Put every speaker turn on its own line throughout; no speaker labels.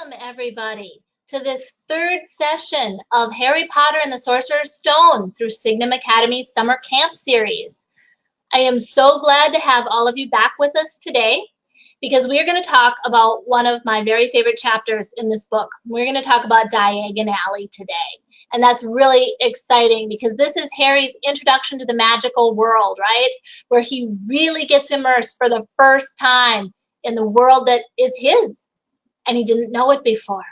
Welcome, everybody, to this third session of Harry Potter and the Sorcerer's Stone through Signum Academy's Summer Camp series. I am so glad to have all of you back with us today because we are going to talk about one of my very favorite chapters in this book. We're going to talk about Diagon Alley today. And that's really exciting because this is Harry's introduction to the magical world, right? Where he really gets immersed for the first time in the world that is his. And he didn't know it before.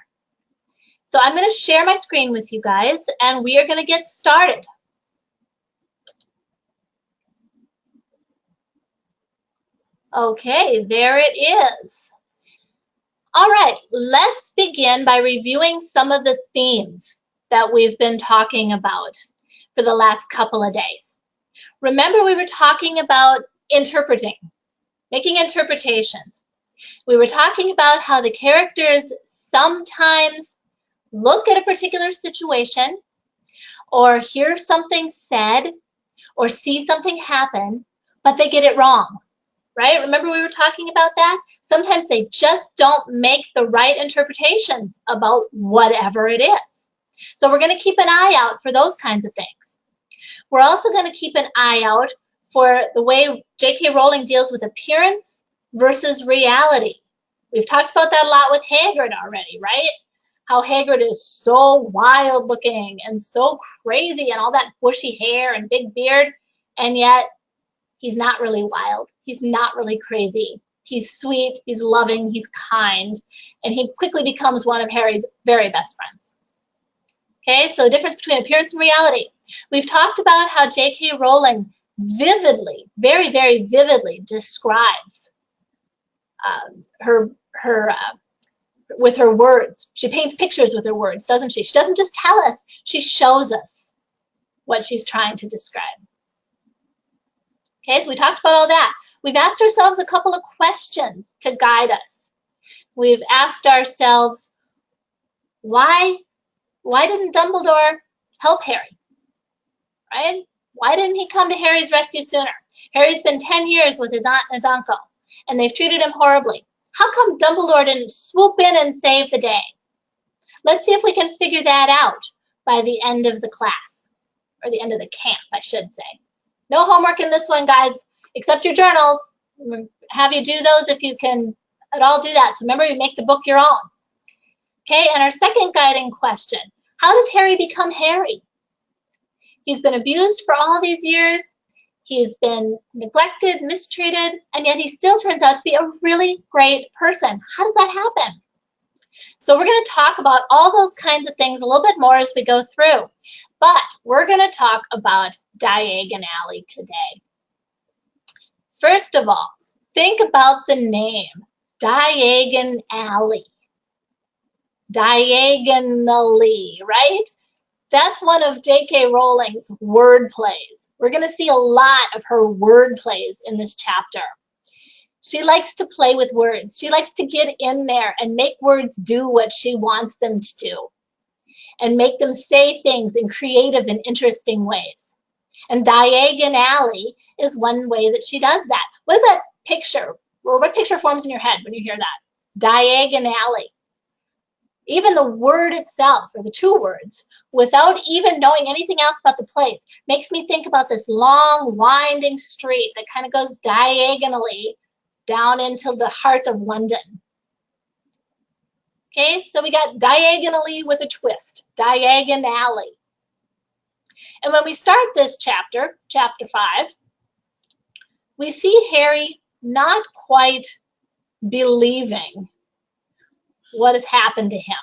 So I'm going to share my screen with you guys, and we are going to get started. Okay, there it is. All right, let's begin by reviewing some of the themes that we've been talking about for the last couple of days. Remember, we were talking about interpreting, making interpretations. We were talking about how the characters sometimes look at a particular situation or hear something said or see something happen, but they get it wrong, right? Remember we were talking about that? Sometimes they just don't make the right interpretations about whatever it is. So we're going to keep an eye out for those kinds of things. We're also going to keep an eye out for the way JK Rowling deals with appearance versus reality. We've talked about that a lot with Hagrid already, right? How Hagrid is so wild looking and so crazy and all that bushy hair and big beard, and yet he's not really wild. He's not really crazy. He's sweet, he's loving, he's kind, and he quickly becomes one of Harry's very best friends. Okay, so the difference between appearance and reality. We've talked about how JK Rowling vividly, very, very vividly describes with her words. She paints pictures with her words, doesn't she? She doesn't just tell us, she shows us what she's trying to describe. Okay, so we talked about all that. We've asked ourselves a couple of questions to guide us. We've asked ourselves, why didn't Dumbledore help Harry? Right? Why didn't he come to Harry's rescue sooner? Harry's been 10 years with his aunt and his uncle, and they've treated him horribly. How come Dumbledore didn't swoop in and save the day? Let's see if we can figure that out by the end of the class, or the end of the camp, I should say. No homework in this one, guys, except your journals. We'll have you do those if you can at all do that. So remember, you make the book your own. Okay, and our second guiding question, how does Harry become Harry? He's been abused for all these years. He's been neglected, mistreated, and yet he still turns out to be a really great person. How does that happen? So we're going to talk about all those kinds of things a little bit more as we go through. But we're going to talk about Diagon Alley today. First of all, think about the name, Diagon Alley. Diagonally, right? That's one of JK Rowling's word plays. We're going to see a lot of her word plays in this chapter. She likes to play with words. She likes to get in there and make words do what she wants them to do and make them say things in creative and interesting ways. And Diagon Alley is one way that she does that. What is that picture? Well, what picture forms in your head when you hear that? Diagon Alley. Even the word itself, or the two words, without even knowing anything else about the place, makes me think about this long, winding street that kind of goes diagonally down into the heart of London. Okay, so we got diagonally with a twist, Diagon Alley. And when we start this chapter, chapter 5, we see Harry not quite believing what has happened to him.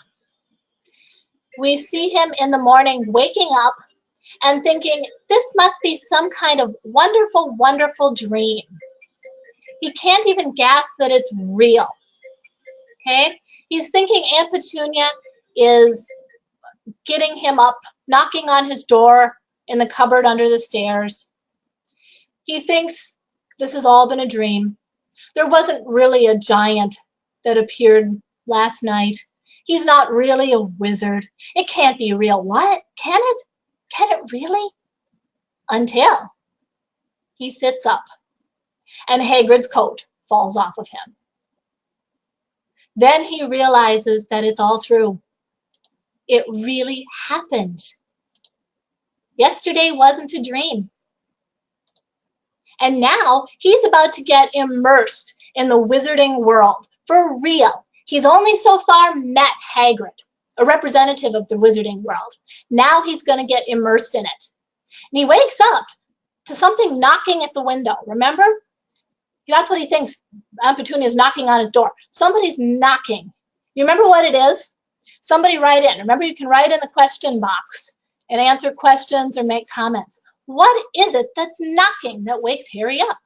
We see him in the morning waking up and thinking, this must be some kind of wonderful, wonderful dream. He can't even gasp that it's real. Okay? He's thinking Aunt Petunia is getting him up, knocking on his door in the cupboard under the stairs. He thinks this has all been a dream. There wasn't really a giant that appeared last night. He's not really a wizard. It can't be real. What? Can it? Can it really? Until he sits up and Hagrid's coat falls off of him. Then he realizes that it's all true. It really happened. Yesterday wasn't a dream. And now he's about to get immersed in the wizarding world for real. He's only so far met Hagrid, a representative of the wizarding world. Now he's going to get immersed in it. And he wakes up to something knocking at the window. Remember? That's what he thinks Aunt Petunia is knocking on his door. Somebody's knocking. You remember what it is? Somebody write in. Remember, you can write in the question box and answer questions or make comments. What is it that's knocking that wakes Harry up?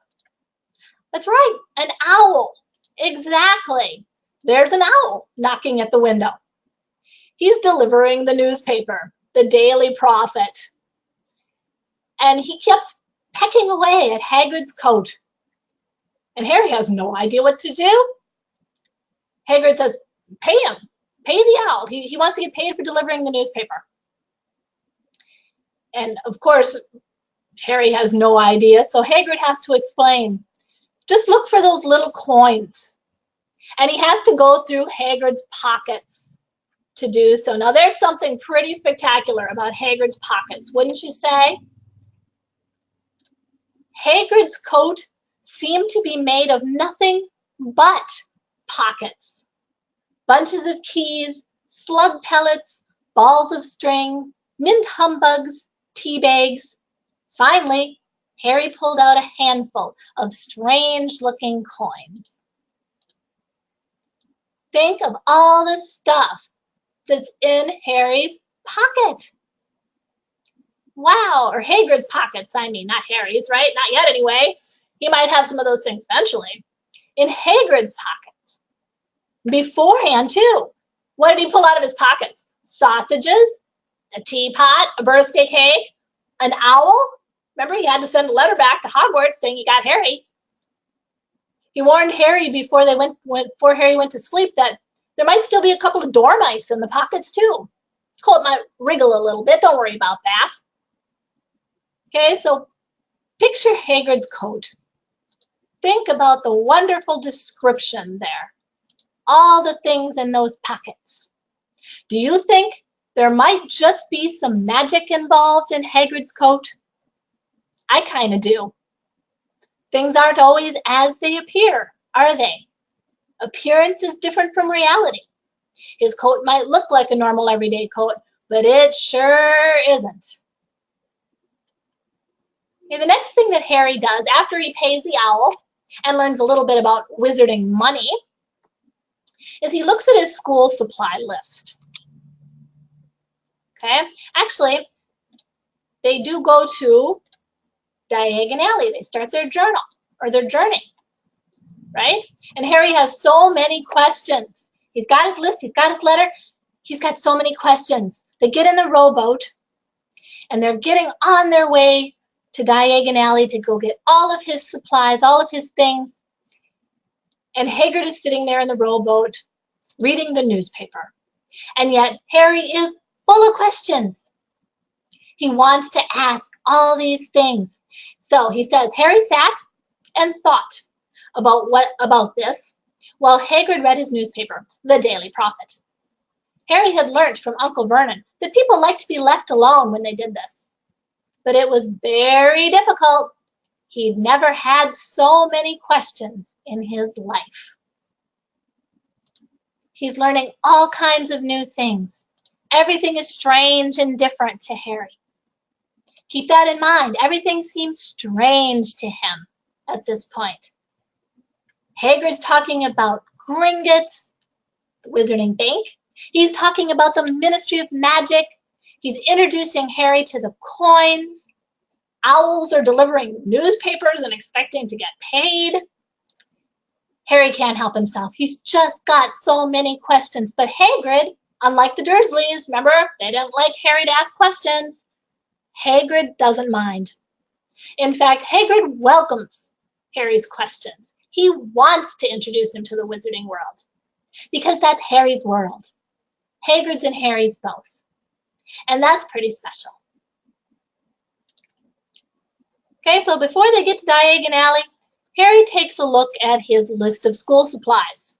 That's right, an owl. Exactly. There's an owl knocking at the window. He's delivering the newspaper, the Daily Prophet. And he keeps pecking away at Hagrid's coat. And Harry has no idea what to do. Hagrid says, pay him. Pay the owl. He wants to get paid for delivering the newspaper. And of course, Harry has no idea, so Hagrid has to explain. Just look for those little coins. And he has to go through Hagrid's pockets to do so. Now, there's something pretty spectacular about Hagrid's pockets, wouldn't you say? Hagrid's coat seemed to be made of nothing but pockets. Bunches of keys, slug pellets, balls of string, mint humbugs, tea bags. Finally, Harry pulled out a handful of strange-looking coins. Think of all the stuff that's in Harry's pocket. Wow, or Hagrid's pockets, I mean, not Harry's, right? Not yet anyway. He might have some of those things eventually. In Hagrid's pockets. Beforehand, too. What did he pull out of his pockets? Sausages, a teapot, a birthday cake, an owl. Remember, he had to send a letter back to Hogwarts saying he got Harry. He warned Harry before Harry went to sleep that there might still be a couple of dormice in the pockets, too. His coat might wriggle a little bit. Don't worry about that. Okay, so picture Hagrid's coat. Think about the wonderful description there. All the things in those pockets. Do you think there might just be some magic involved in Hagrid's coat? I kind of do. Things aren't always as they appear, are they? Appearance is different from reality. His coat might look like a normal everyday coat, but it sure isn't. Okay, the next thing that Harry does after he pays the owl and learns a little bit about wizarding money is he looks at his school supply list. Okay, actually, they do go to Diagon Alley. They start their journal or their journey, right? And Harry has so many questions. He's got his list, he's got his letter, he's got so many questions. They get in the rowboat and they're getting on their way to Diagon Alley to go get all of his supplies, all of his things. And Hagrid is sitting there in the rowboat reading the newspaper. And yet Harry is full of questions. He wants to ask all these things. So he says, Harry sat and thought about this while Hagrid read his newspaper, the Daily Prophet. Harry had learnt from Uncle Vernon that people liked to be left alone when they did this. But it was very difficult. He'd never had so many questions in his life. He's learning all kinds of new things. Everything is strange and different to Harry. Keep that in mind. Everything seems strange to him at this point. Hagrid's talking about Gringotts, the Wizarding Bank. He's talking about the Ministry of Magic. He's introducing Harry to the coins. Owls are delivering newspapers and expecting to get paid. Harry can't help himself. He's just got so many questions. But Hagrid, unlike the Dursleys, remember, they didn't like Harry to ask questions. Hagrid doesn't mind. In fact, Hagrid welcomes Harry's questions. He wants to introduce him to the wizarding world because that's Harry's world. Hagrid's and Harry's both. And that's pretty special. Okay, so before they get to Diagon Alley, Harry takes a look at his list of school supplies.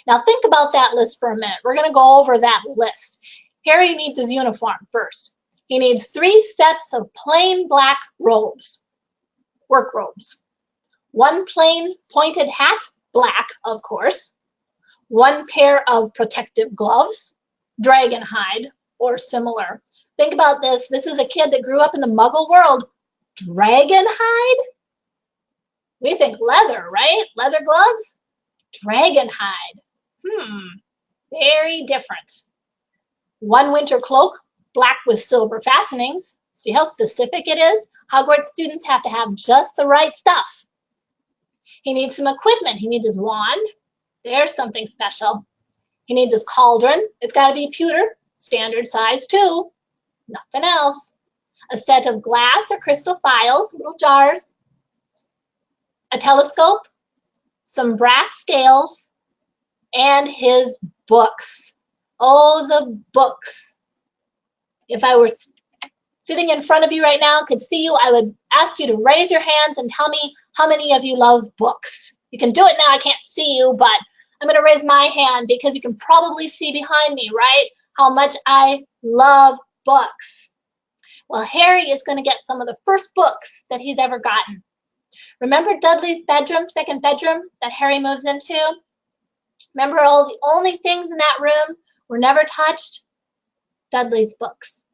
Now think about that list for a minute. We're going to go over that list. Harry needs his uniform first. He needs 3 sets of plain black robes, work robes. 1 plain pointed hat, black, of course. 1 pair of protective gloves, dragon hide or similar. Think about this. This is a kid that grew up in the Muggle world. Dragon hide? We think leather, right? Leather gloves? Dragon hide. Very different. 1 winter cloak, black with silver fastenings. See how specific it is? Hogwarts students have to have just the right stuff. He needs some equipment. He needs his wand. There's something special. He needs his cauldron. It's got to be pewter, standard size too. Nothing else. A set of glass or crystal phials, little jars. A telescope, some brass scales, and his books. Oh, the books. If I were sitting in front of you right now, could see you, I would ask you to raise your hands and tell me how many of you love books. You can do it now. I can't see you, but I'm going to raise my hand because you can probably see behind me, right? How much I love books. Well, Harry is going to get some of the first books that he's ever gotten. Remember Dudley's bedroom, second bedroom that Harry moves into? Remember all the only things in that room were never touched? Dudley's books.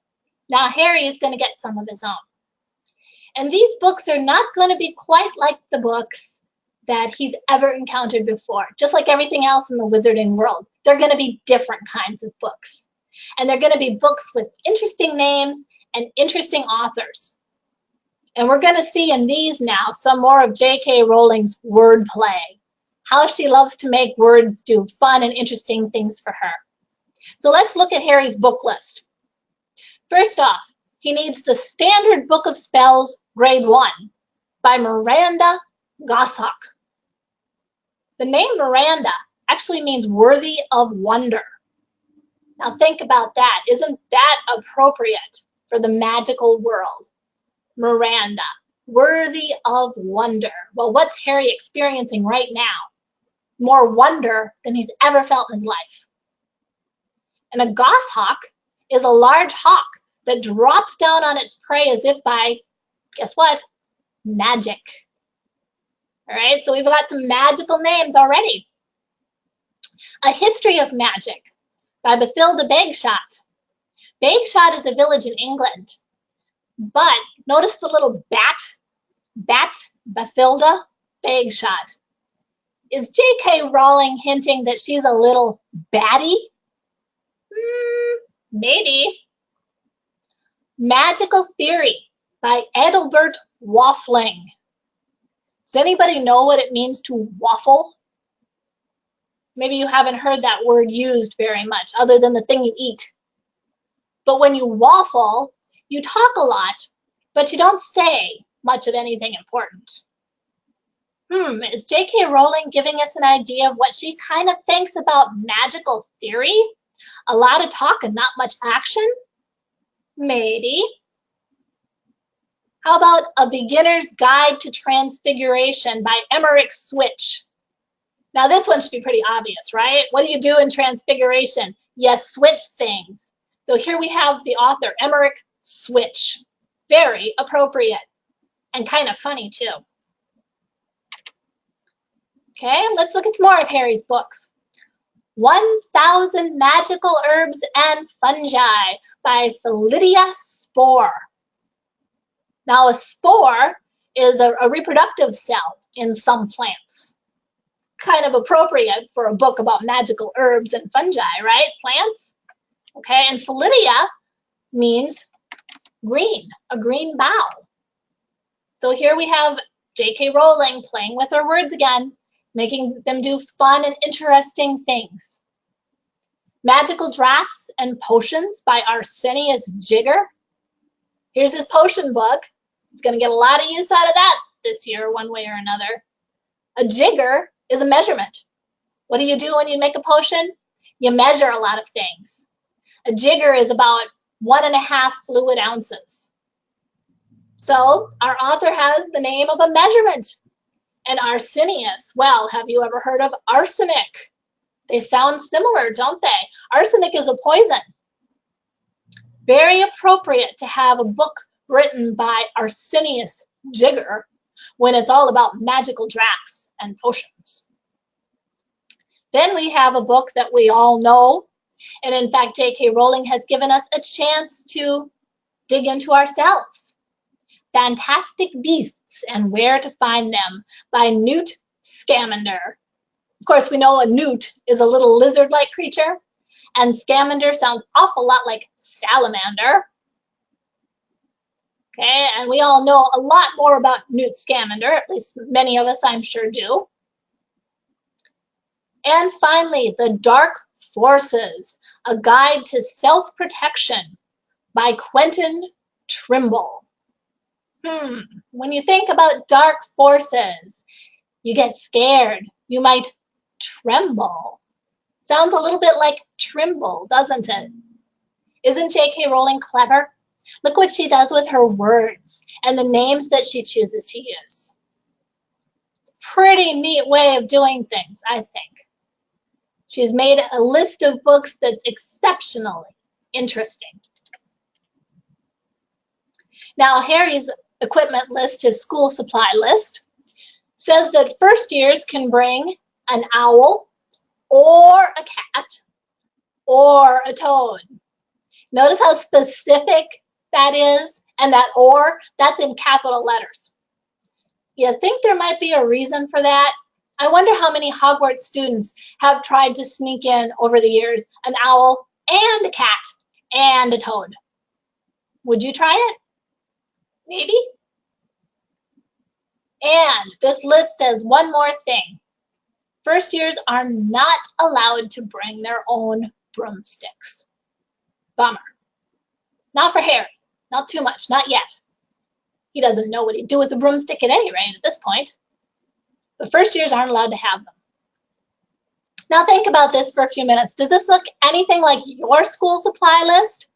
Now Harry is going to get some of his own. And these books are not going to be quite like the books that he's ever encountered before. Just like everything else in the wizarding world, they're going to be different kinds of books. And they're going to be books with interesting names and interesting authors. And we're going to see in these now some more of JK Rowling's wordplay, how she loves to make words do fun and interesting things for her. So let's look at Harry's book list. First off, he needs the Standard Book of Spells, Grade 1, by Miranda Goshawk. The name Miranda actually means worthy of wonder. Now think about that. Isn't that appropriate for the magical world? Miranda, worthy of wonder. Well, what's Harry experiencing right now? More wonder than he's ever felt in his life. And a goshawk is a large hawk that drops down on its prey as if by, guess what? Magic. All right, so we've got some magical names already. A History of Magic by Bathilda Bagshot. Bagshot is a village in England. But notice the little bat, Bathilda Bagshot. Is JK Rowling hinting that she's a little batty? Maybe. Magical Theory by Adelbert Waffling. Does anybody know what it means to waffle? Maybe you haven't heard that word used very much, other than the thing you eat. But when you waffle, you talk a lot, but you don't say much of anything important. Is JK Rowling giving us an idea of what she kind of thinks about magical theory? A lot of talk and not much action? Maybe. How about A Beginner's Guide to Transfiguration by Emmerich Switch? Now this one should be pretty obvious, right? What do you do in Transfiguration? You switch things. So here we have the author, Emmerich Switch. Very appropriate and kind of funny too. Okay, let's look at some more of Harry's books. 1,000 Magical Herbs and Fungi by Philidia Spore. Now a spore is a reproductive cell in some plants. Kind of appropriate for a book about magical herbs and fungi, right? Plants. Okay, and Philidia means green, a green bough. So here we have JK Rowling playing with her words again, making them do fun and interesting things. Magical Drafts and Potions by Arsenius Jigger. Here's his potion book. He's going to get a lot of use out of that this year, one way or another. A jigger is a measurement. What do you do when you make a potion? You measure a lot of things. A jigger is about 1.5 fluid ounces. So our author has the name of a measurement. And Arsenius, well, have you ever heard of arsenic? They sound similar, don't they? Arsenic is a poison. Very appropriate to have a book written by Arsenius Jigger when it's all about magical drafts and potions. Then we have a book that we all know, and in fact, JK Rowling has given us a chance to dig into ourselves. Fantastic Beasts and Where to Find Them by Newt Scamander. Of course, we know a newt is a little lizard-like creature, and Scamander sounds awful lot like salamander. Okay, and we all know a lot more about Newt Scamander, at least many of us I'm sure do. And finally, The Dark Forces, A Guide to Self-Protection by Quentin Trimble. When you think about dark forces, you get scared. You might tremble. Sounds a little bit like Trimble, doesn't it? Isn't JK Rowling clever? Look what she does with her words and the names that she chooses to use. It's a pretty neat way of doing things, I think. She's made a list of books that's exceptionally interesting. Now, Harry's equipment list, his school supply list, says that first years can bring an owl or a cat or a toad. Notice how specific that is, and that or, that's in capital letters. You think there might be a reason for that? I wonder how many Hogwarts students have tried to sneak in over the years an owl and a cat and a toad. Would you try it? Maybe? And this list says one more thing. First years are not allowed to bring their own broomsticks. Bummer. Not for Harry. Not too much. Not yet. He doesn't know what he'd do with a broomstick at any rate at this point. But first years aren't allowed to have them. Now think about this for a few minutes. Does this look anything like your school supply list?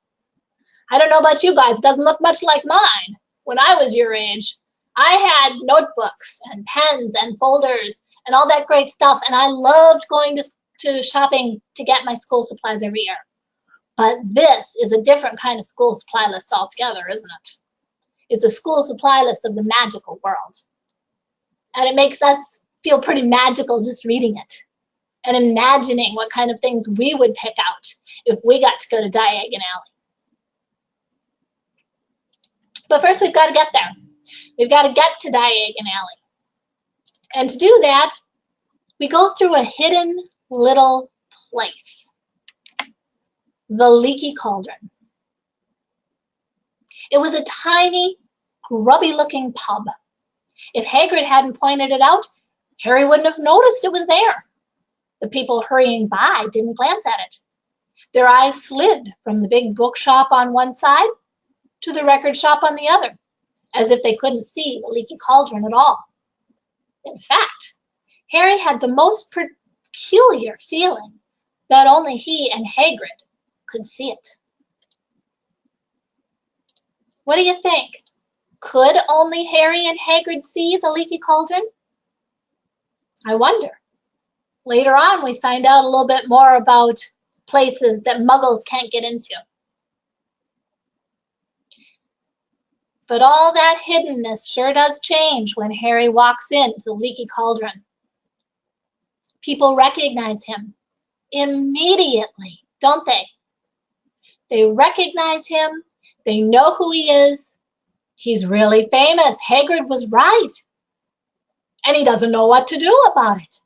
I don't know about you guys. It doesn't look much like mine. When I was your age, I had notebooks and pens and folders and all that great stuff, and I loved going to shopping to get my school supplies every year. But this is a different kind of school supply list altogether, isn't it? It's a school supply list of the magical world. And it makes us feel pretty magical just reading it and imagining what kind of things we would pick out if we got to go to Diagon Alley. But first, we've got to get there. We've got to get to Diagon Alley. And to do that, we go through a hidden little place, the Leaky Cauldron. It was a tiny, grubby-looking pub. If Hagrid hadn't pointed it out, Harry wouldn't have noticed it was there. The people hurrying by didn't glance at it. Their eyes slid from the big bookshop on one side to the record shop on the other, as if they couldn't see the Leaky Cauldron at all. In fact, Harry had the most peculiar feeling that only he and Hagrid could see it. What do you think? Could only Harry and Hagrid see the Leaky Cauldron? I wonder. Later on, we find out a little bit more about places that Muggles can't get into. But all that hiddenness sure does change when Harry walks into the Leaky Cauldron. People recognize him immediately, don't they? They recognize him. They know who he is. He's really famous. Hagrid was right. And he doesn't know what to do about it.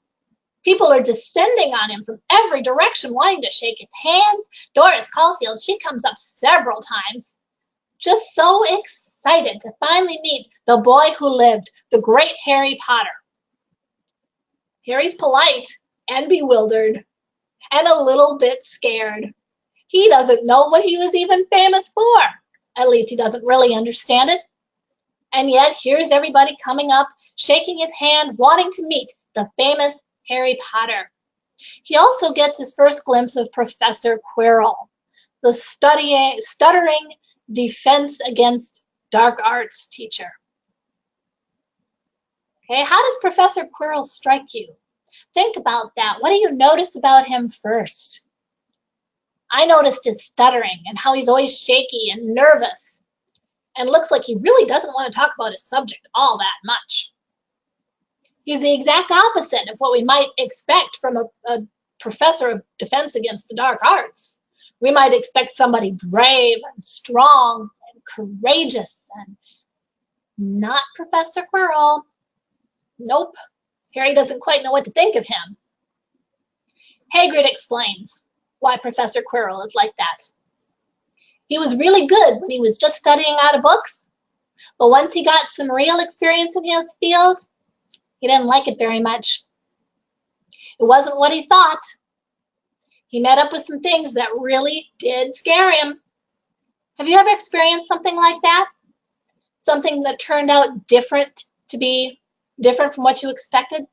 People are descending on him from every direction, wanting to shake his hands. Doris Caulfield, she comes up several times, just so excited to finally meet the boy who lived, the great Harry Potter. Harry's polite and bewildered and a little bit scared. He doesn't know what he was even famous for. At least he doesn't really understand it. And yet here's everybody coming up, shaking his hand, wanting to meet the famous Harry Potter. He also gets his first glimpse of Professor Quirrell, the stuttering defense against dark arts teacher. Okay, how does Professor Quirrell strike you? Think about that. What do you notice about him first? I noticed his stuttering and how he's always shaky and nervous and looks like he really doesn't want to talk about his subject all that much. He's the exact opposite of what we might expect from a professor of defense against the dark arts. We might expect somebody brave and strong and courageous, and not Professor Quirrell. Nope, Harry doesn't quite know what to think of him. Hagrid explains why Professor Quirrell is like that. He was really good when he was just studying out of books, but once he got some real experience in his field, he didn't like it very much. It wasn't what he thought. He met up with some things that really did scare him. Have you ever experienced something like that? Something that turned out to be different from what you expected?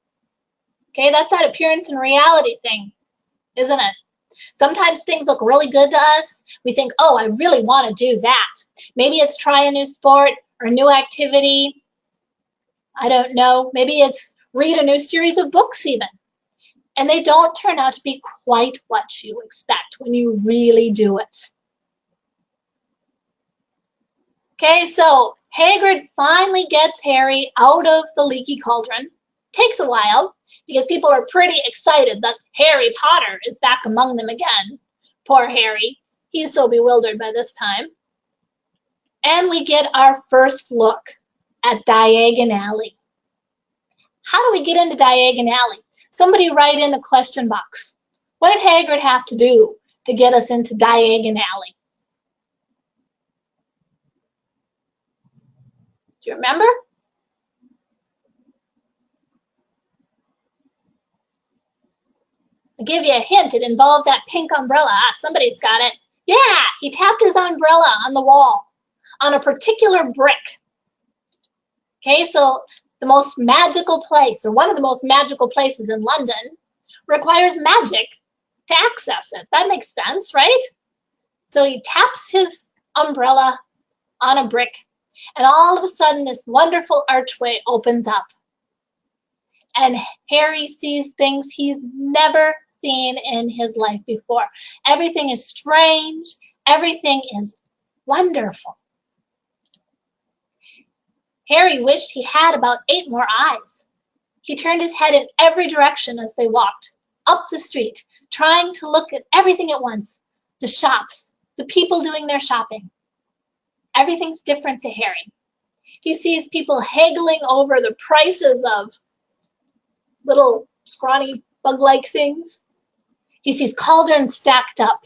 Okay, that's that appearance and reality thing, isn't it? Sometimes things look really good to us. We think, oh, I really want to do that. Maybe it's try a new sport or a new activity. I don't know. Maybe it's read a new series of books even. And they don't turn out to be quite what you expect when you really do it. Okay, so Hagrid finally gets Harry out of the leaky cauldron. Takes a while because people are pretty excited that Harry Potter is back among them again. Poor Harry. He's so bewildered by this time. And we get our first look at Diagon Alley. How do we get into Diagon Alley? Somebody write in the question box. What did Hagrid have to do to get us into Diagon Alley? Do you remember? I'll give you a hint. It involved that pink umbrella. Ah, somebody's got it. Yeah, he tapped his umbrella on the wall on a particular brick. Okay, so the most magical place, or one of the most magical places in London, requires magic to access it. That makes sense, right? So he taps his umbrella on a brick, and all of a sudden this wonderful archway opens up. And Harry sees things he's never seen in his life before. Everything is strange. Everything is wonderful. Harry wished he had about 8 more eyes. He turned his head in every direction as they walked up the street, trying to look at everything at once. The shops, the people doing their shopping. Everything's different to Harry. He sees people haggling over the prices of little scrawny bug-like things. He sees cauldrons stacked up.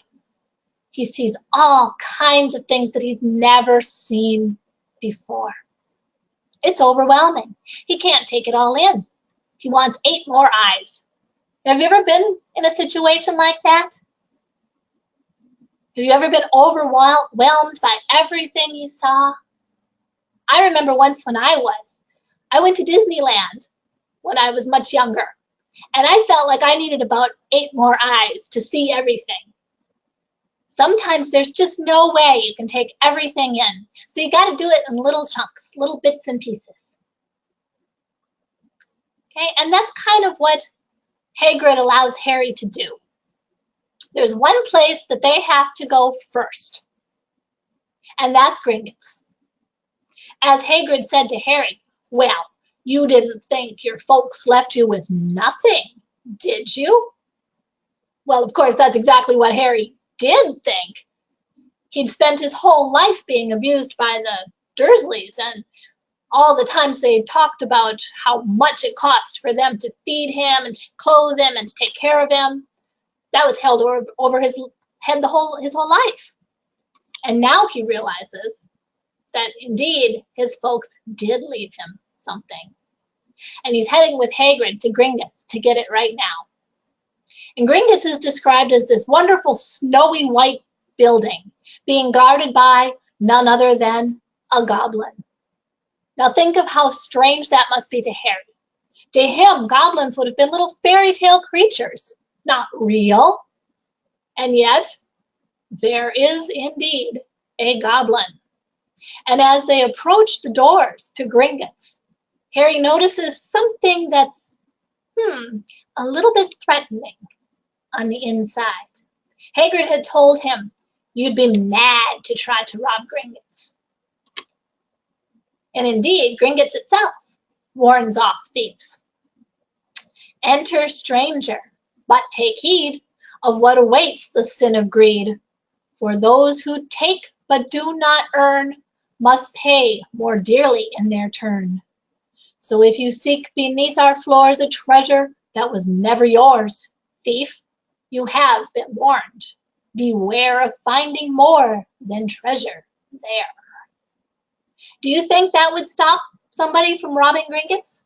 He sees all kinds of things that he's never seen before. It's overwhelming. He can't take it all in. He wants 8 more eyes. Have you ever been in a situation like that? Have you ever been overwhelmed by everything you saw? I remember once when I went to Disneyland when I was much younger, and I felt like I needed about 8 more eyes to see everything. Sometimes there's just no way you can take everything in, so you got to do it in little chunks, little bits and pieces. Okay, and that's kind of what Hagrid allows Harry to do. There's one place that they have to go first, and that's Gringotts. As Hagrid said to Harry, well, you didn't think your folks left you with nothing, did you? Well, of course, that's exactly what Harry did think. He'd spent his whole life being abused by the Dursleys, and all the times they talked about how much it cost for them to feed him and to clothe him and to take care of him. That was held over his head his whole life. And now he realizes that indeed his folks did leave him something. And he's heading with Hagrid to Gringotts to get it right now. And Gringotts is described as this wonderful snowy white building being guarded by none other than a goblin. Now think of how strange that must be to Harry. To him, goblins would have been little fairy tale creatures, not real. And yet, there is indeed a goblin. And as they approach the doors to Gringotts, Harry notices something that's, a little bit threatening on the inside. Hagrid had told him, "You'd be mad to try to rob Gringotts." And indeed, Gringotts itself warns off thieves. "Enter, stranger, but take heed of what awaits the sin of greed. For those who take but do not earn must pay more dearly in their turn. So if you seek beneath our floors a treasure that was never yours, thief, you have been warned. Beware of finding more than treasure there." Do you think that would stop somebody from robbing Gringotts?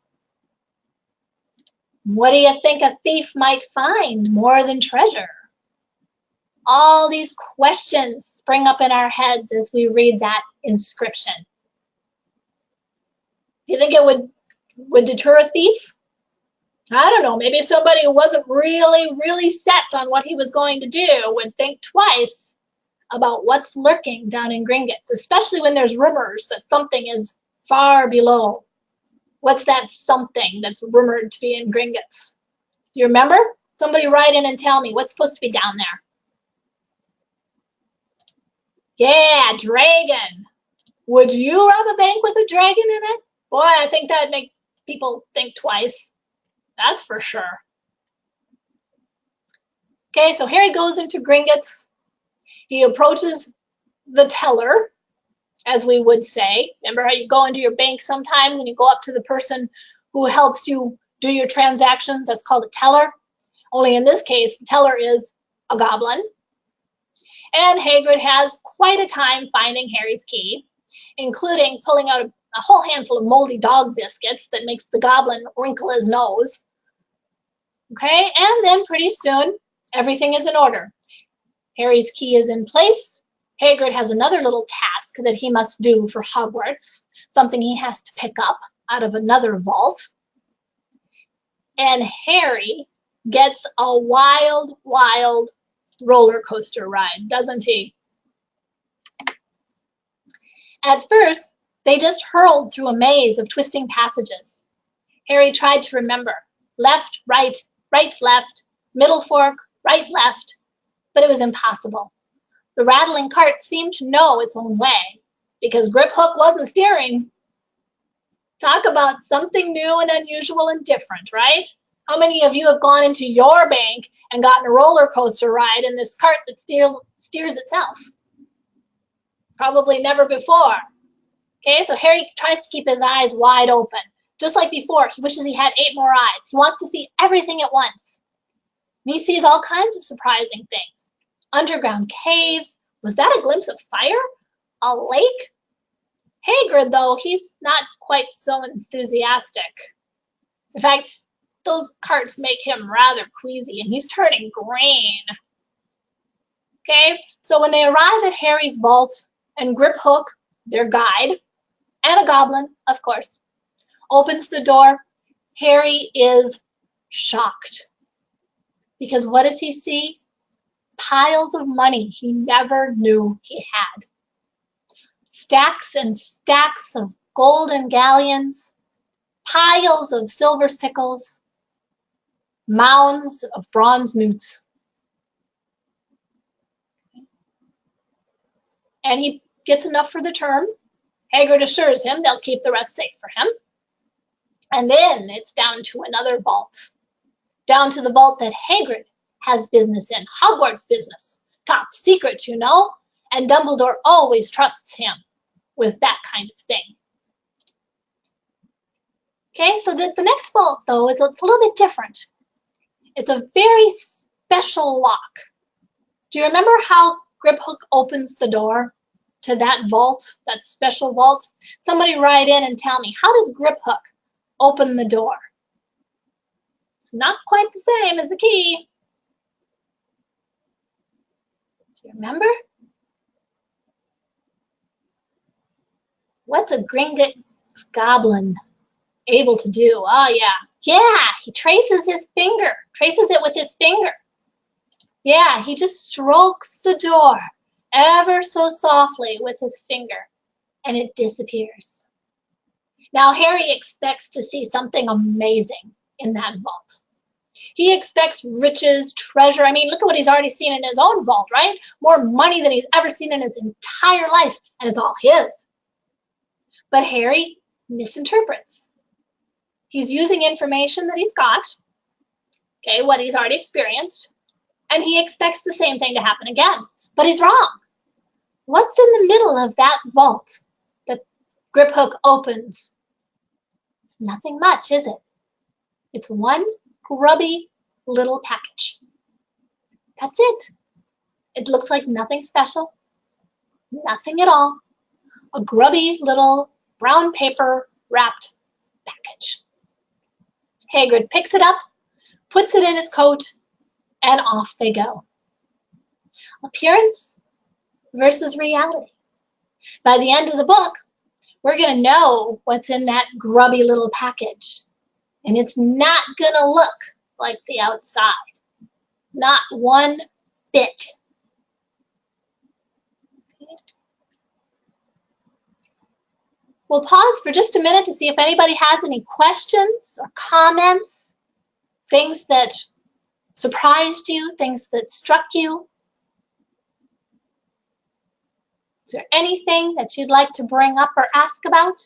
What do you think a thief might find more than treasure? All these questions spring up in our heads as we read that inscription. Do you think it would deter a thief? I don't know, maybe somebody who wasn't really set on what he was going to do would think twice about what's lurking down in Gringotts, especially when there's rumors that something is far below. What's that something that's rumored to be in Gringotts? You remember? Somebody write in and tell me what's supposed to be down there. Yeah, dragon. Would you rob a bank with a dragon in it? Boy, I think that'd make people think twice. That's for sure. Okay, so Harry goes into Gringotts. He approaches the teller, as we would say. Remember how you go into your bank sometimes and you go up to the person who helps you do your transactions? That's called a teller. Only in this case, the teller is a goblin. And Hagrid has quite a time finding Harry's key, including pulling out a whole handful of moldy dog biscuits that makes the goblin wrinkle his nose. Okay, and then pretty soon, everything is in order. Harry's key is in place. Hagrid has another little task that he must do for Hogwarts, something he has to pick up out of another vault. And Harry gets a wild roller coaster ride, doesn't he? At first, they just hurled through a maze of twisting passages. Harry tried to remember left, right, right, left, middle fork, right, left, but it was impossible. The rattling cart seemed to know its own way, because Griphook wasn't steering. Talk about something new and unusual and different, right? How many of you have gone into your bank and gotten a roller coaster ride in this cart that steers itself? Probably never before. Okay, so Harry tries to keep his eyes wide open. Just like before, he wishes he had 8 more eyes. He wants to see everything at once. And he sees all kinds of surprising things. Underground caves. Was that a glimpse of fire? A lake? Hagrid, though, he's not quite so enthusiastic. In fact, those carts make him rather queasy, and he's turning green. Okay, so when they arrive at Harry's vault, and Griphook, their guide, and a goblin, of course, opens the door, Harry is shocked. Because what does he see? Piles of money he never knew he had. Stacks and stacks of golden galleons, piles of silver sickles, mounds of bronze newts. And he gets enough for the term. Hagrid assures him they'll keep the rest safe for him. And then it's down to another vault. Down to the vault that Hagrid has business in. Hogwarts business. Top secret, you know. And Dumbledore always trusts him with that kind of thing. Okay, so the next vault, though, is a little bit different. It's a very special lock. Do you remember how Griphook opens the door to that vault, that special vault? Somebody write in and tell me, how does Griphook open the door? It's not quite the same as the key. Do you remember? What's a Gringotts goblin able to do? Oh, yeah. Yeah, he traces it with his finger. Yeah, he just strokes the door ever so softly with his finger, and it disappears. Now, Harry expects to see something amazing in that vault. He expects riches, treasure. I mean, look at what he's already seen in his own vault, right? More money than he's ever seen in his entire life, and it's all his. But Harry misinterprets. He's using information that he's got, okay, what he's already experienced, and he expects the same thing to happen again. But he's wrong. What's in the middle of that vault that Griphook opens? It's nothing much, is it? It's one grubby little package. That's it. It looks like nothing special, nothing at all. A grubby little brown paper wrapped package. Hagrid picks it up, puts it in his coat, and off they go. Appearance versus reality. By the end of the book, we're going to know what's in that grubby little package. And it's not going to look like the outside. Not one bit. Okay. We'll pause for just a minute to see if anybody has any questions or comments, things that surprised you, things that struck you. Is there anything that you'd like to bring up or ask about?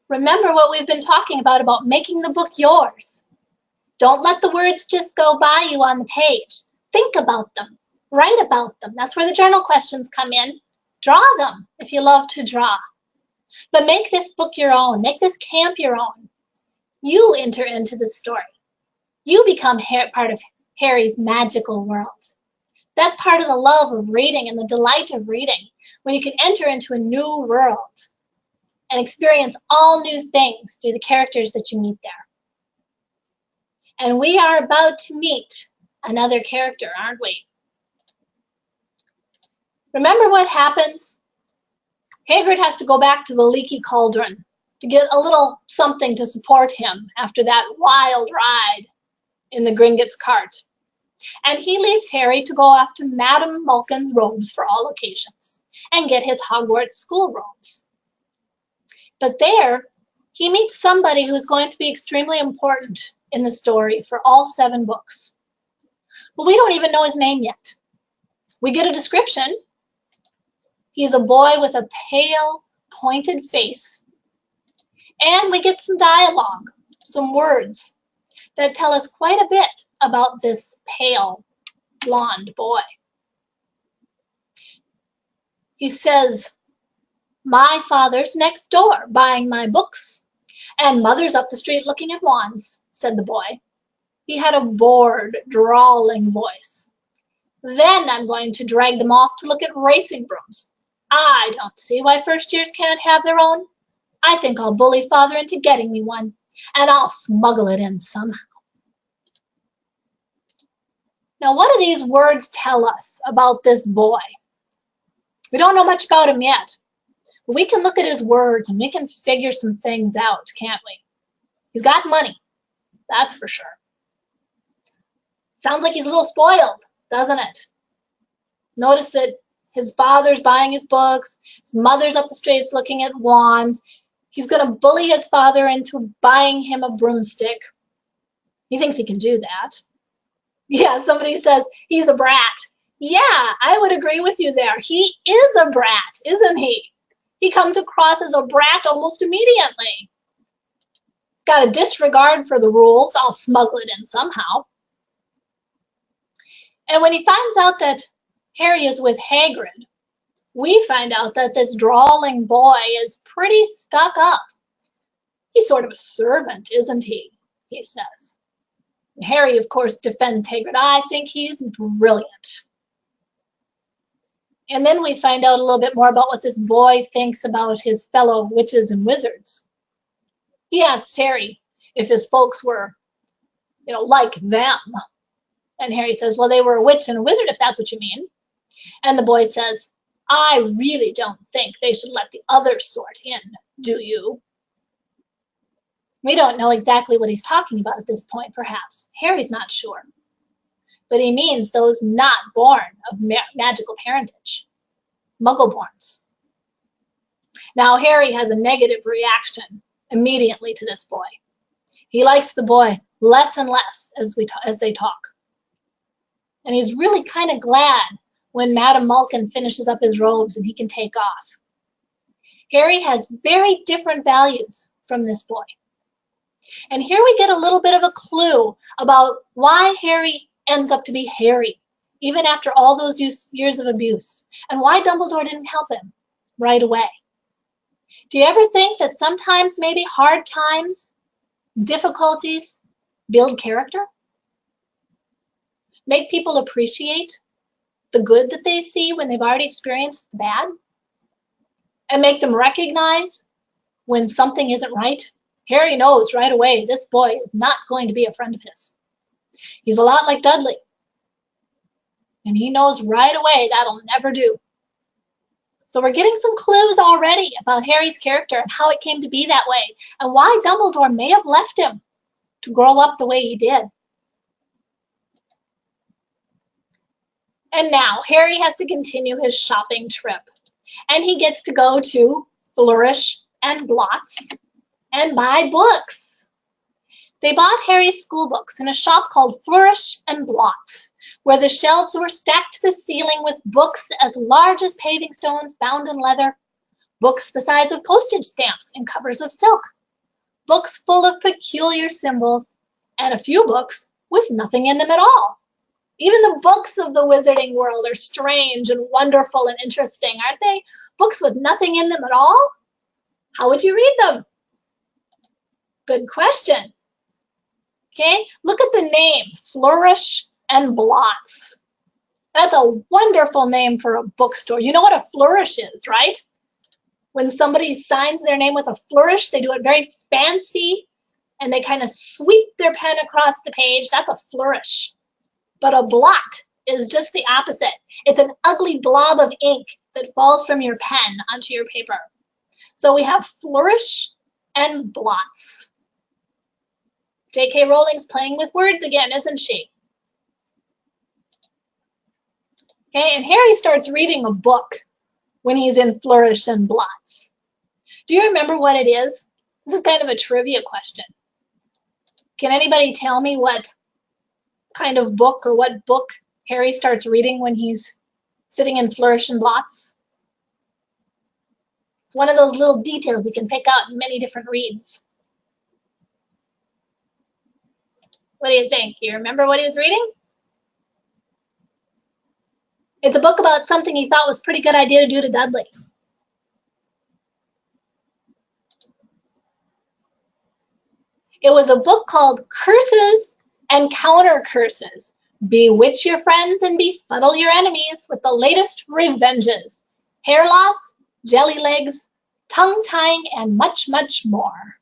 Remember what we've been talking about making the book yours. Don't let the words just go by you on the page. Think about them. Write about them. That's where the journal questions come in. Draw them if you love to draw. But make this book your own. Make this camp your own. You enter into the story. You become part of Harry's magical world. That's part of the love of reading and the delight of reading, when you can enter into a new world and experience all new things through the characters that you meet there. And we are about to meet another character, aren't we? Remember what happens? Hagrid has to go back to the leaky cauldron to get a little something to support him after that wild ride in the Gringotts cart. And he leaves Harry to go off to Madame Malkin's robes for all occasions and get his Hogwarts school robes. But there, he meets somebody who's going to be extremely important in the story for all 7 books. Well, we don't even know his name yet. We get a description. He's a boy with a pale, pointed face. And we get some dialogue, some words that tell us quite a bit about this pale, blonde boy. He says, "My father's next door buying my books, and mother's up the street looking at wands," said the boy. He had a bored, drawling voice. "Then I'm going to drag them off to look at racing brooms. I don't see why first years can't have their own. I think I'll bully father into getting me one, and I'll smuggle it in somehow." Now, what do these words tell us about this boy? We don't know much about him yet. But we can look at his words and we can figure some things out, can't we? He's got money, that's for sure. Sounds like he's a little spoiled, doesn't it? Notice that his father's buying his books, his mother's up the streets looking at wands. He's going to bully his father into buying him a broomstick. He thinks he can do that. Yeah, somebody says he's a brat. Yeah, I would agree with you there. He is a brat, isn't he? He comes across as a brat almost immediately. He's got a disregard for the rules. I'll smuggle it in somehow. And when he finds out that Harry is with Hagrid, we find out that this drawling boy is pretty stuck up. He's sort of a servant, isn't he? He says. And Harry, of course, defends Hagrid. I think he's brilliant. And then we find out a little bit more about what this boy thinks about his fellow witches and wizards. He asks Harry if his folks were, like them. And Harry says, well, they were a witch and a wizard, if that's what you mean. And the boy says, I really don't think they should let the other sort in, do you? We don't know exactly what he's talking about at this point, perhaps. Harry's not sure. But he means those not born of magical parentage, muggle-borns. Now Harry has a negative reaction immediately to this boy. He likes the boy less and less as they talk. And he's really kind of glad when Madame Malkin finishes up his robes and he can take off. Harry has very different values from this boy. And here we get a little bit of a clue about why Harry ends up to be Harry, even after all those years of abuse, and why Dumbledore didn't help him right away. Do you ever think that sometimes maybe hard times, difficulties, build character? Make people appreciate the good that they see when they've already experienced the bad? And make them recognize when something isn't right? Harry knows right away this boy is not going to be a friend of his. He's a lot like Dudley. And he knows right away that'll never do. So we're getting some clues already about Harry's character and how it came to be that way, and why Dumbledore may have left him to grow up the way he did. And now Harry has to continue his shopping trip. And he gets to go to Flourish and Blots and buy books. They bought Harry's school books in a shop called Flourish and Blots, where the shelves were stacked to the ceiling with books as large as paving stones bound in leather, books the size of postage stamps in covers of silk, books full of peculiar symbols, and a few books with nothing in them at all. Even the books of the wizarding world are strange and wonderful and interesting, aren't they? Books with nothing in them at all? How would you read them? Good question. Okay, look at the name, Flourish and Blots. That's a wonderful name for a bookstore. You know what a flourish is, right? When somebody signs their name with a flourish, they do it very fancy and they kind of sweep their pen across the page. That's a flourish. But a blot is just the opposite. It's an ugly blob of ink that falls from your pen onto your paper. So we have flourish and blots. JK Rowling's playing with words again, isn't she? Okay, and Harry starts reading a book when he's in Flourish and Blots. Do you remember what it is? This is kind of a trivia question. Can anybody tell me what kind of book or what book Harry starts reading when he's sitting in Flourish and Blots? It's one of those little details you can pick out in many different reads. What do you think? You remember what he was reading? It's a book about something he thought was a pretty good idea to do to Dudley. It was a book called Curses and Counter Curses. Bewitch your friends and befuddle your enemies with the latest revenges. Hair loss, jelly legs, tongue tying, and much, much more.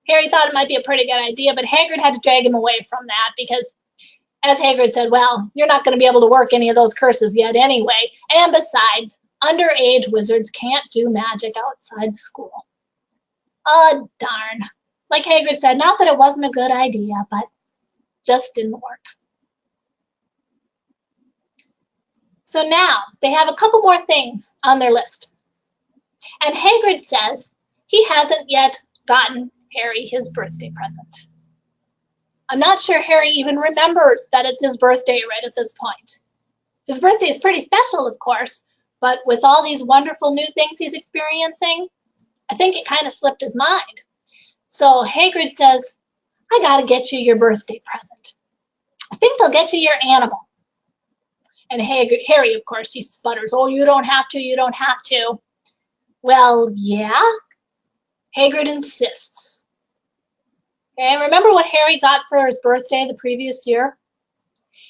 Harry thought it might be a pretty good idea, but Hagrid had to drag him away from that because, as Hagrid said, well, you're not going to be able to work any of those curses yet anyway. And besides, underage wizards can't do magic outside school. Oh, darn. Like Hagrid said, not that it wasn't a good idea, but just didn't work. So now they have a couple more things on their list. And Hagrid says he hasn't yet gotten Harry his birthday present. I'm not sure Harry even remembers that it's his birthday right at this point. His birthday is pretty special, of course, but with all these wonderful new things he's experiencing, I think it kind of slipped his mind. So Hagrid says, I gotta get you your birthday present. I think they'll get you your animal. And Harry, of course, he sputters, oh, you don't have to, you don't have to. Well, yeah, Hagrid insists. Okay, remember what Harry got for his birthday the previous year?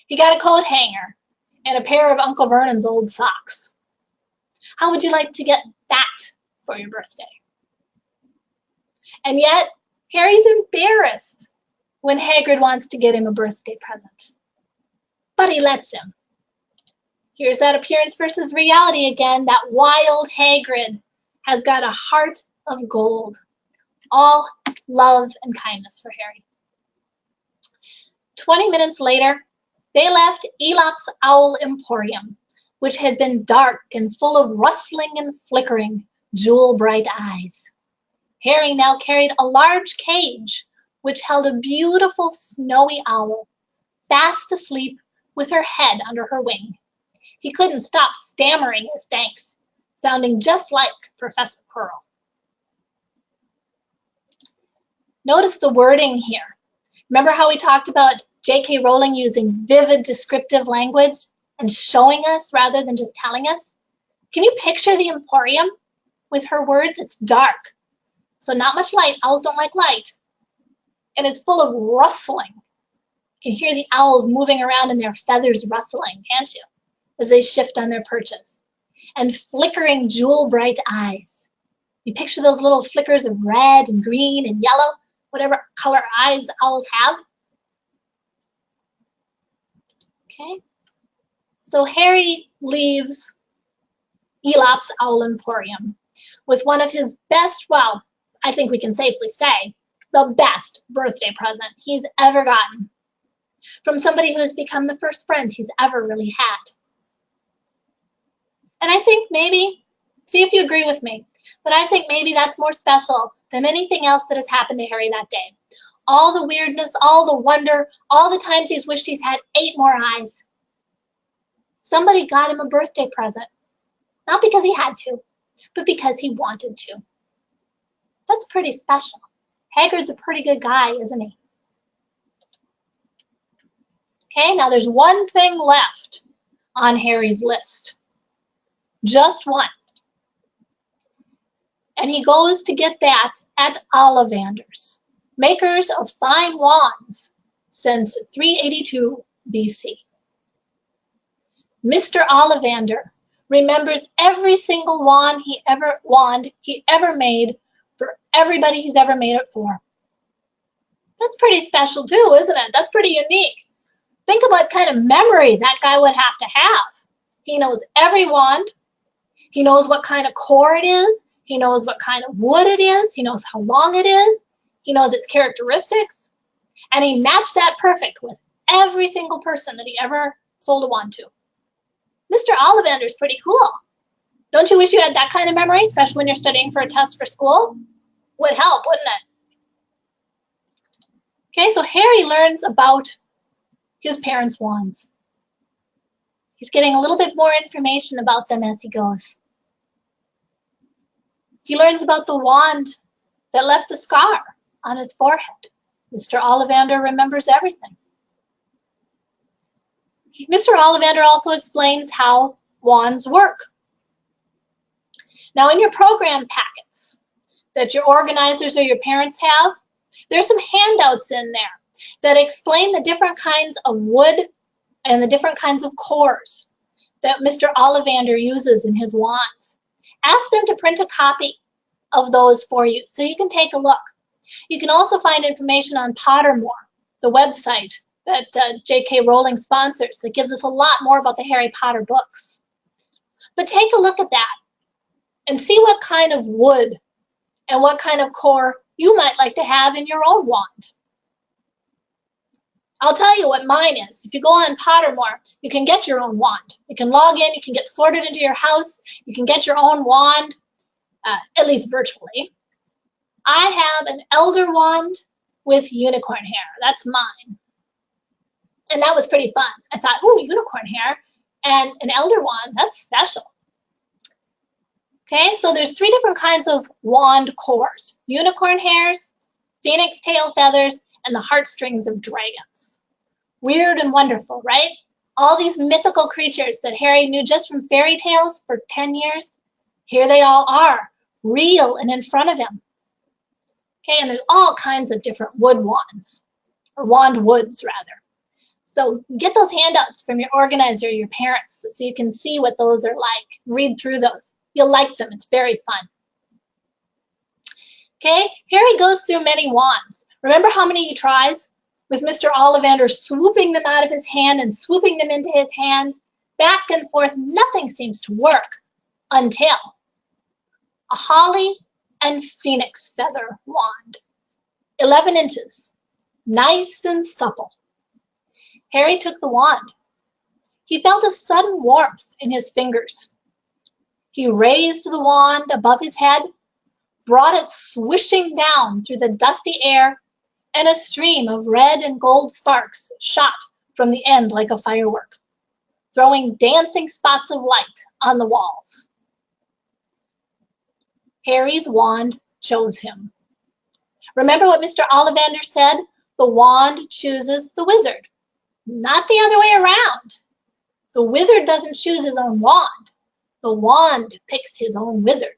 He got a coat hanger and a pair of Uncle Vernon's old socks. How would you like to get that for your birthday? And yet, Harry's embarrassed when Hagrid wants to get him a birthday present. But he lets him. Here's that appearance versus reality again. That wild Hagrid has got a heart of gold. All love and kindness for Harry. 20 minutes later, they left Elop's Owl Emporium, which had been dark and full of rustling and flickering jewel-bright eyes. Harry now carried a large cage, which held a beautiful snowy owl, fast asleep with her head under her wing. He couldn't stop stammering his thanks, sounding just like Professor Quirrell. Notice the wording here. Remember how we talked about JK Rowling using vivid descriptive language and showing us rather than just telling us? Can you picture the Emporium with her words? It's dark, so not much light. Owls don't like light. And it's full of rustling. You can hear the owls moving around and their feathers rustling, can't you, as they shift on their perches. And flickering jewel-bright eyes. You picture those little flickers of red and green and yellow, whatever color eyes owls have. Okay, so Harry leaves Elop's Owl Emporium with one of his best, well, I think we can safely say, the best birthday present he's ever gotten from somebody who has become the first friend he's ever really had. And I think maybe, see if you agree with me, but I think maybe that's more special than anything else that has happened to Harry that day. All the weirdness, all the wonder, all the times he's wished he's had 8 more eyes. Somebody got him a birthday present. Not because he had to, but because he wanted to. That's pretty special. Hagrid's a pretty good guy, isn't he? Okay, now there's one thing left on Harry's list. Just one. And he goes to get that at Ollivander's, makers of fine wands since 382 BC. Mr. Ollivander remembers every single wand he ever made for everybody he's ever made it for. That's pretty special too, isn't it? That's pretty unique. Think about what kind of memory that guy would have to have. He knows every wand. He knows what kind of core it is. He knows what kind of wood it is. He knows how long it is. He knows its characteristics. And he matched that perfect with every single person that he ever sold a wand to. Mr. Ollivander's pretty cool. Don't you wish you had that kind of memory, especially when you're studying for a test for school? Would help, wouldn't it? Okay, so Harry learns about his parents' wands. He's getting a little bit more information about them as he goes. He learns about the wand that left the scar on his forehead. Mr. Ollivander remembers everything. Mr. Ollivander also explains how wands work. Now, in your program packets that your organizers or your parents have, there's some handouts in there that explain the different kinds of wood and the different kinds of cores that Mr. Ollivander uses in his wands. Ask them to print a copy of those for you so you can take a look. You can also find information on Pottermore, the website that JK Rowling sponsors that gives us a lot more about the Harry Potter books. But take a look at that and see what kind of wood and what kind of core you might like to have in your own wand. I'll tell you what mine is. If you go on Pottermore, you can get your own wand. You can log in, you can get sorted into your house, you can get your own wand, at least virtually. I have an elder wand with unicorn hair. That's mine. And that was pretty fun. I thought, oh, unicorn hair and an elder wand, that's special. Okay, so there's 3 different kinds of wand cores: unicorn hairs, phoenix tail feathers, and the heartstrings of dragons. Weird and wonderful, right? All these mythical creatures that Harry knew just from fairy tales for 10 years, here they all are, real and in front of him. Okay, and there's all kinds of different wood wands, or wand woods rather. So get those handouts from your organizer, your parents, so you can see what those are like. Read through those. You'll like them. It's very fun. Okay, Harry goes through many wands. Remember how many he tries? With Mr. Ollivander swooping them out of his hand and swooping them into his hand. Back and forth, nothing seems to work until a holly and phoenix feather wand. 11 inches, nice and supple. Harry took the wand. He felt a sudden warmth in his fingers. He raised the wand above his head, brought it swishing down through the dusty air, and a stream of red and gold sparks shot from the end like a firework, throwing dancing spots of light on the walls. Harry's wand chose him. Remember what Mr. Ollivander said? The wand chooses the wizard, not the other way around. The wizard doesn't choose his own wand. The wand picks his own wizard.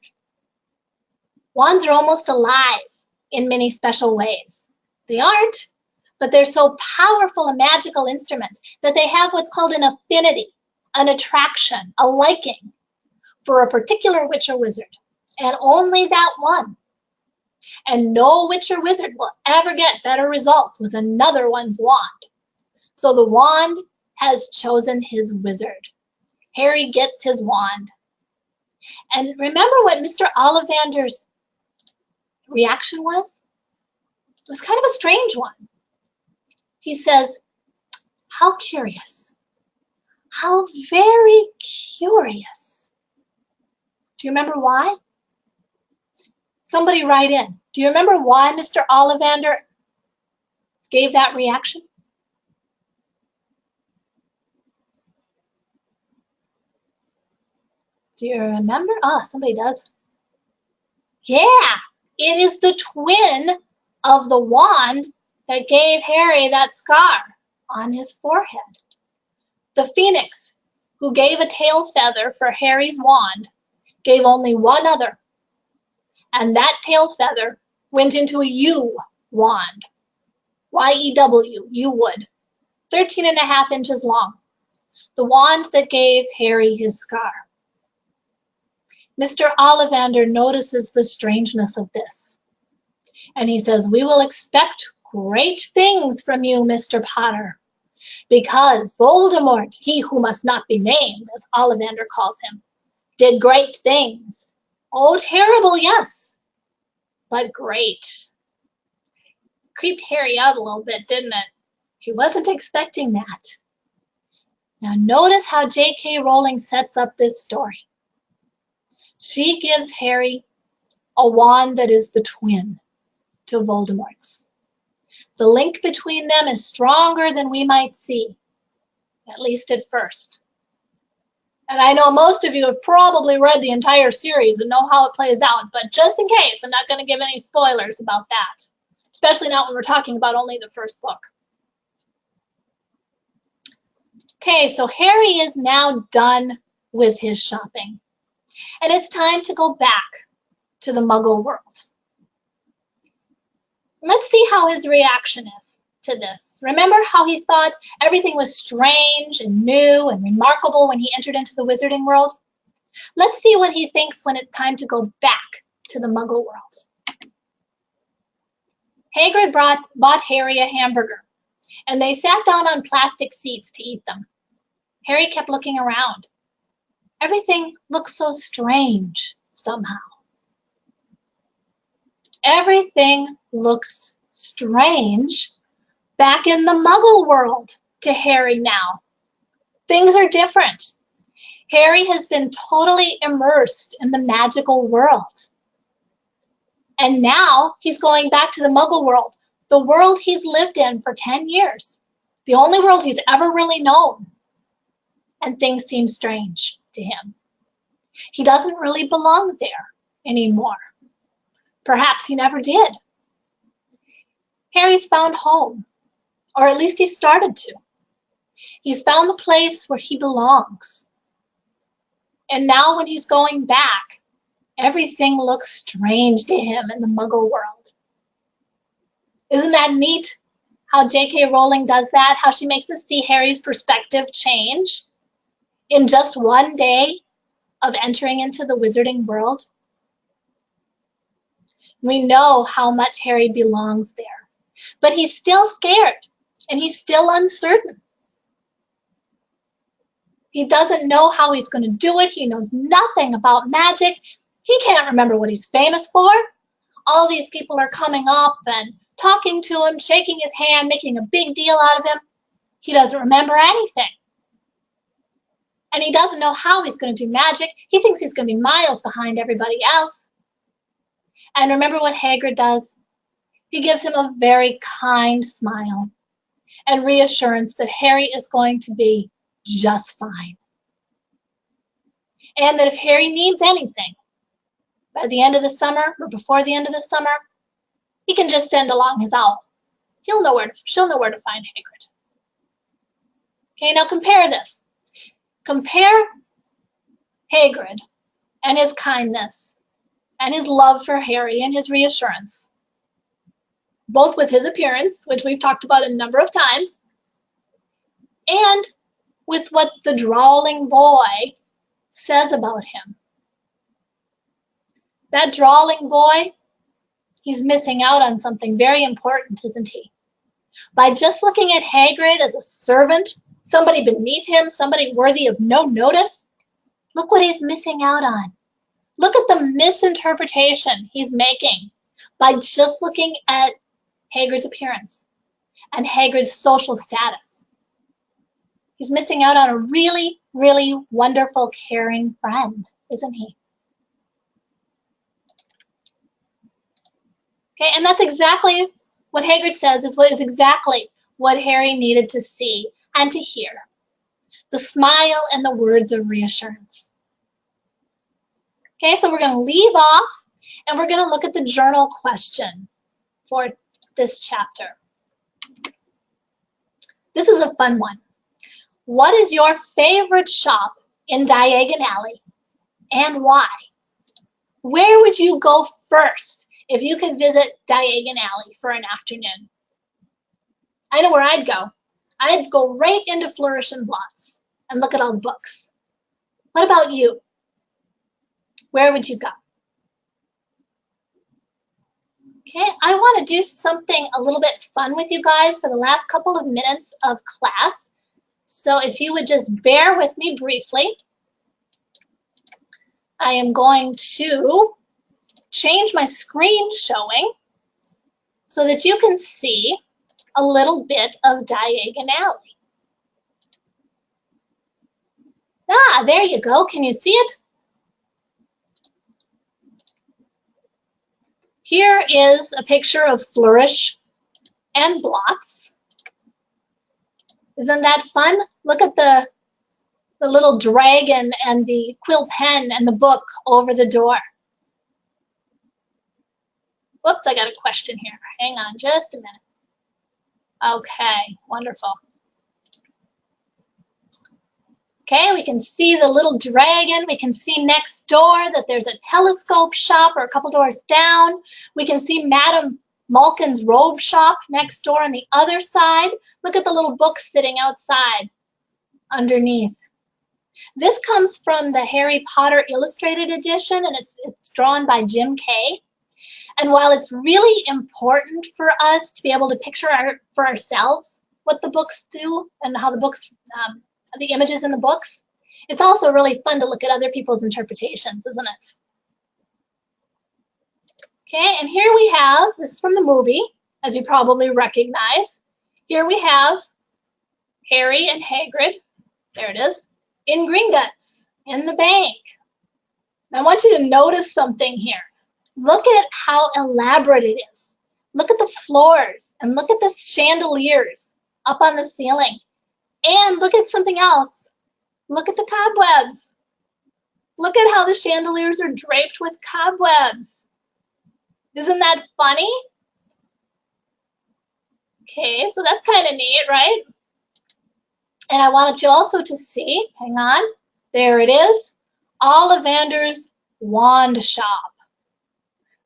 Wands are almost alive in many special ways. They aren't, but they're so powerful a magical instrument that they have what's called an affinity, an attraction, a liking for a particular witch or wizard, and only that one. And no witch or wizard will ever get better results with another one's wand. So the wand has chosen his wizard. Harry gets his wand. And remember what Mr. Ollivander's reaction was? It was kind of a strange one. He says, "How curious. How very curious." Do you remember why? Somebody write in. Do you remember why Mr. Ollivander gave that reaction? Do you remember? Ah, somebody does. Yeah, it is the twin of the wand that gave Harry that scar on his forehead. The phoenix, who gave a tail feather for Harry's wand, gave only one other. And that tail feather went into a yew wand. Y-E-W, yew wood, 13.5 inches long. The wand that gave Harry his scar. Mr. Ollivander notices the strangeness of this. And he says, "We will expect great things from you, Mr. Potter, because Voldemort, he who must not be named, as Ollivander calls him, did great things. Oh, terrible, yes, but great." Creeped Harry out a little bit, didn't it? He wasn't expecting that. Now notice how JK Rowling sets up this story. She gives Harry a wand that is the twin to Voldemort's. The link between them is stronger than we might see, at least at first. And I know most of you have probably read the entire series and know how it plays out, but just in case, I'm not going to give any spoilers about that, especially not when we're talking about only the first book. Okay, so Harry is now done with his shopping, and it's time to go back to the Muggle world. Let's see how his reaction is to this. Remember how he thought everything was strange and new and remarkable when he entered into the wizarding world? Let's see what he thinks when it's time to go back to the Muggle world. Hagrid bought Harry a hamburger, and they sat down on plastic seats to eat them. Harry kept looking around. Everything looked so strange somehow. Everything looks strange back in the Muggle world to Harry now. Things are different. Harry has been totally immersed in the magical world. And now he's going back to the Muggle world, the world he's lived in for 10 years, the only world he's ever really known. And things seem strange to him. He doesn't really belong there anymore. Perhaps he never did. Harry's found home, or at least he started to. He's found the place where he belongs. And now when he's going back, everything looks strange to him in the Muggle world. Isn't that neat how JK Rowling does that? How she makes us see Harry's perspective change in just one day of entering into the wizarding world? We know how much Harry belongs there, but he's still scared and he's still uncertain. He doesn't know how he's going to do it. He knows nothing about magic. He can't remember what he's famous for. All these people are coming up and talking to him, shaking his hand, making a big deal out of him. He doesn't remember anything. And he doesn't know how he's going to do magic. He thinks he's going to be miles behind everybody else. And remember what Hagrid does? He gives him a very kind smile and reassurance that Harry is going to be just fine. And that if Harry needs anything, by the end of the summer or before the end of the summer, he can just send along his owl. She'll know where to find Hagrid. Okay, now compare this. Compare Hagrid and his kindness and his love for Harry and his reassurance, both with his appearance, which we've talked about a number of times, and with what the drawling boy says about him. That drawling boy, he's missing out on something very important, isn't he? By just looking at Hagrid as a servant, somebody beneath him, somebody worthy of no notice, look what he's missing out on. Look at the misinterpretation he's making by just looking at Hagrid's appearance and Hagrid's social status. He's missing out on a really, really wonderful, caring friend, isn't he? Okay, and that's exactly what Hagrid says is exactly what Harry needed to see and to hear. The smile and the words of reassurance. Okay, so we're going to leave off and we're going to look at the journal question for this chapter. This is a fun one. What is your favorite shop in Diagon Alley and why? Where would you go first if you could visit Diagon Alley for an afternoon? I know where I'd go. I'd go right into Flourish and Blots and look at all the books. What about you? Where would you go? Okay, I want to do something a little bit fun with you guys for the last couple of minutes of class. So if you would just bear with me briefly, I am going to change my screen showing so that you can see a little bit of Diagon Alley. Ah, there you go. Can you see it? Here is a picture of Flourish and Blots. Isn't that fun? Look at the little dragon and the quill pen and the book over the door. Whoops, I got a question here. Hang on just a minute. Okay, wonderful. Okay, we can see the little dragon. We can see next door that there's a telescope shop or a couple doors down. We can see Madame Malkin's robe shop next door on the other side. Look at the little books sitting outside underneath. This comes from the Harry Potter Illustrated Edition, and it's drawn by Jim Kay. And while it's really important for us to be able to picture for ourselves what the books do and how the books, the images in the books, it's also really fun to look at other people's interpretations, isn't it? Okay, and here we have, this is from the movie, as you probably recognize. Here we have Harry and Hagrid, there it is, in Gringotts, in the bank. I want you to notice something here. Look at how elaborate it is. Look at the floors and look at the chandeliers up on the ceiling. And look at something else. Look at the cobwebs. Look at how the chandeliers are draped with cobwebs. Isn't that funny? Okay, so that's kind of neat, right? And I wanted you also to see, hang on, there it is, Ollivander's Wand Shop.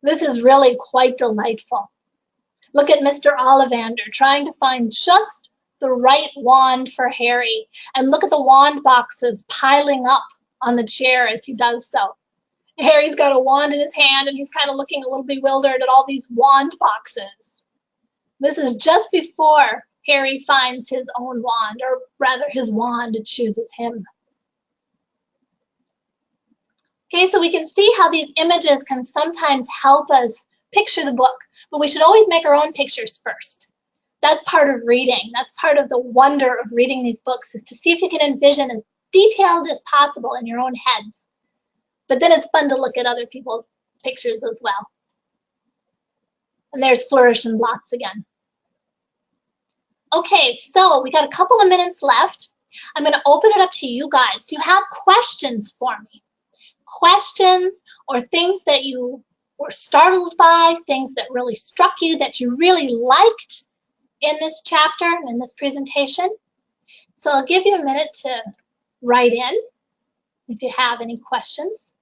This is really quite delightful. Look at Mr. Ollivander trying to find just the right wand for Harry. And look at the wand boxes piling up on the chair as he does so. Harry's got a wand in his hand and he's kind of looking a little bewildered at all these wand boxes. This is just before Harry finds his own wand, or rather his wand chooses him. Okay, so we can see how these images can sometimes help us picture the book, but we should always make our own pictures first. That's part of reading. That's part of the wonder of reading these books, is to see if you can envision detailed as possible in your own heads. But then it's fun to look at other people's pictures as well. And there's Flourish and Blots again. Okay, so we got a couple of minutes left. I'm going to open it up to you guys. Do you have questions for me? Questions or things that you were startled by, things that really struck you, that you really liked in this chapter and in this presentation? So I'll give you a minute to write in if you have any questions.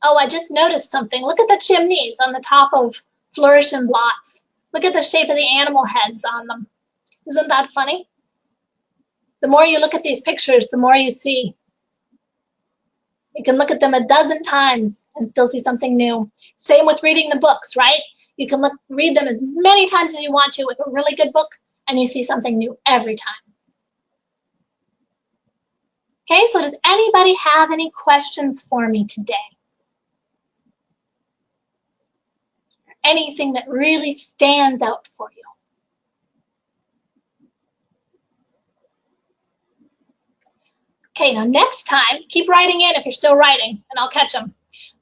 Oh, I just noticed something. Look at the chimneys on the top of Flourish and Blots. Look at the shape of the animal heads on them. Isn't that funny? The more you look at these pictures, the more you see. You can look at them a dozen times and still see something new. Same with reading the books, right? You can read them as many times as you want to with a really good book, and you see something new every time. Okay, so does anybody have any questions for me today? Anything that really stands out for you? Okay, now next time, keep writing in if you're still writing, and I'll catch them.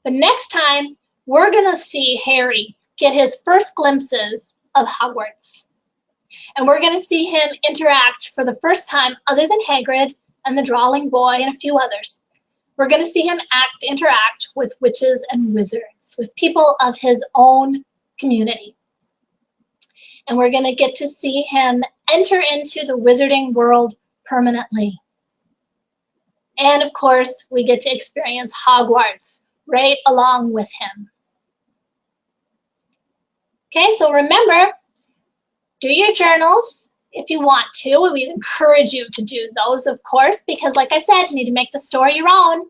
But next time, we're going to see Harry get his first glimpses of Hogwarts. And we're going to see him interact for the first time, other than Hagrid and the Drawling Boy and a few others. We're going to see him interact with witches and wizards, with people of his own community. And we're going to get to see him enter into the wizarding world permanently. And of course, we get to experience Hogwarts right along with him. Okay, so remember, do your journals if you want to. We encourage you to do those, of course, because like I said, you need to make the story your own.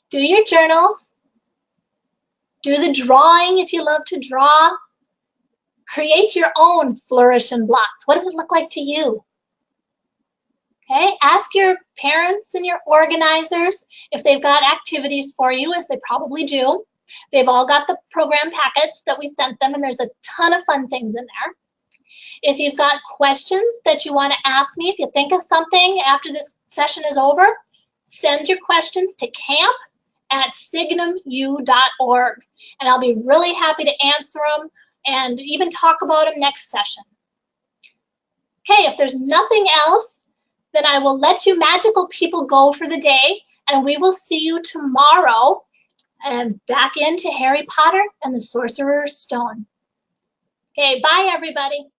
Do your journals. Do the drawing if you love to draw. Create your own Flourish and Blots. What does it look like to you? Okay, ask your parents and your organizers if they've got activities for you, as they probably do. They've all got the program packets that we sent them, and there's a ton of fun things in there. If you've got questions that you want to ask me, if you think of something after this session is over, send your questions to camp@signumu.org, and I'll be really happy to answer them and even talk about them next session. Okay, if there's nothing else, then I will let you magical people go for the day, and we will see you tomorrow and back into Harry Potter and the Sorcerer's Stone. Okay, bye everybody.